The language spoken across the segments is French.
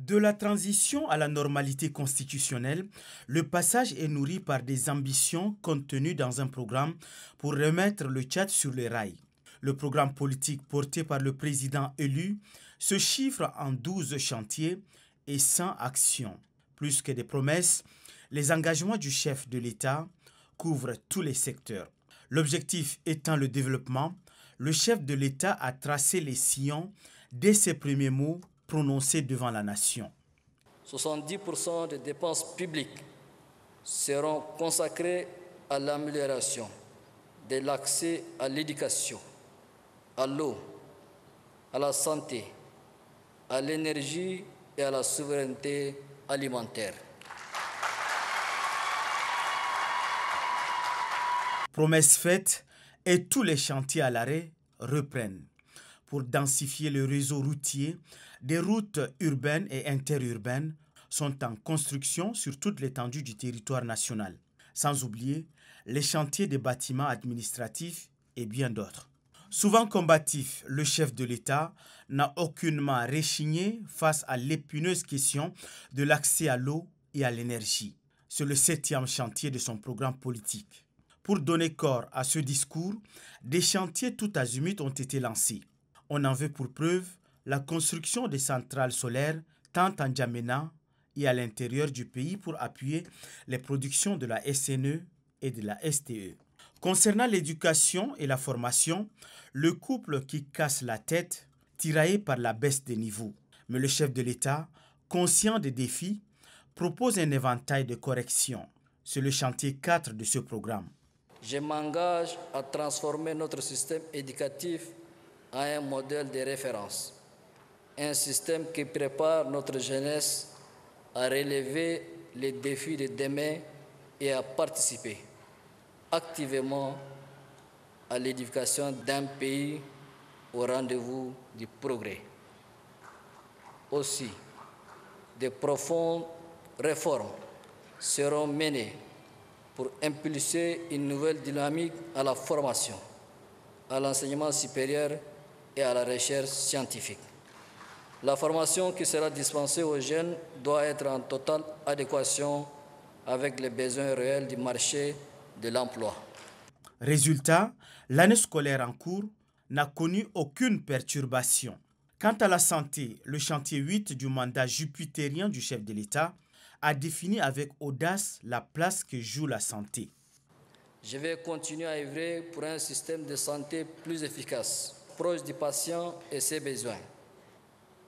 De la transition à la normalité constitutionnelle, le passage est nourri par des ambitions contenues dans un programme pour remettre le Tchad sur les rails. Le programme politique porté par le président élu se chiffre en 12 chantiers et 100 actions. Plus que des promesses, les engagements du chef de l'État couvrent tous les secteurs. L'objectif étant le développement, le chef de l'État a tracé les sillons dès ses premiers mots prononcés devant la nation. 70% des dépenses publiques seront consacrées à l'amélioration de l'accès à l'éducation, à l'eau, à la santé, à l'énergie et à la souveraineté alimentaire. Promesse faite et tous les chantiers à l'arrêt reprennent. Pour densifier le réseau routier, des routes urbaines et interurbaines sont en construction sur toute l'étendue du territoire national, sans oublier les chantiers des bâtiments administratifs et bien d'autres. Souvent combatif, le chef de l'État n'a aucunement rechigné face à l'épineuse question de l'accès à l'eau et à l'énergie. C'est le 7e chantier de son programme politique. Pour donner corps à ce discours, des chantiers tout azimuts ont été lancés. On en veut pour preuve la construction des centrales solaires tant en Djamena et à l'intérieur du pays pour appuyer les productions de la SNE et de la STE. Concernant l'éducation et la formation, le couple qui casse la tête, tiraillé par la baisse des niveaux. Mais le chef de l'État, conscient des défis, propose un éventail de corrections. C'est le chantier 4 de ce programme. Je m'engage à transformer notre système éducatif en un modèle de référence, un système qui prépare notre jeunesse à relever les défis de demain et à participer activement à l'édification d'un pays au rendez-vous du progrès. Aussi, de profondes réformes seront menées pour impulser une nouvelle dynamique à la formation, à l'enseignement supérieur et à la recherche scientifique. La formation qui sera dispensée aux jeunes doit être en totale adéquation avec les besoins réels du marché de l'emploi. Résultat, l'année scolaire en cours n'a connu aucune perturbation. Quant à la santé, le chantier 8 du mandat jupitérien du chef de l'État a défini avec audace la place que joue la santé. Je vais continuer à œuvrer pour un système de santé plus efficace, proche du patient et ses besoins.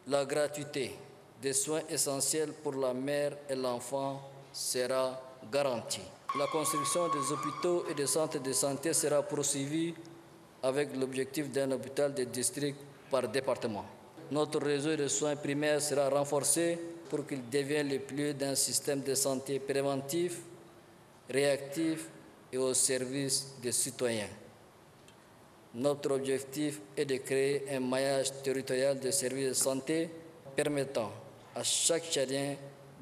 La gratuité des soins essentiels pour la mère et l'enfant sera garantie. La construction des hôpitaux et des centres de santé sera poursuivie avec l'objectif d'un hôpital de district par département. Notre réseau de soins primaires sera renforcé pour qu'il devienne le pilier d'un système de santé préventif, réactif et au service des citoyens. Notre objectif est de créer un maillage territorial de services de santé permettant à chaque Tchadien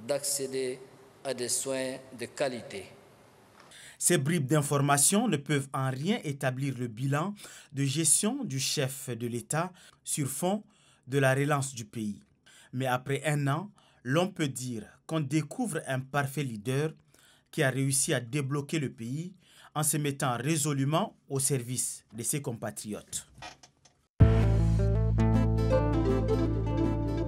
d'accéder à des soins de qualité. Ces bribes d'informations ne peuvent en rien établir le bilan de gestion du chef de l'État sur fond de la relance du pays. Mais après un an, l'on peut dire qu'on découvre un parfait leader qui a réussi à débloquer le pays en se mettant résolument au service de ses compatriotes.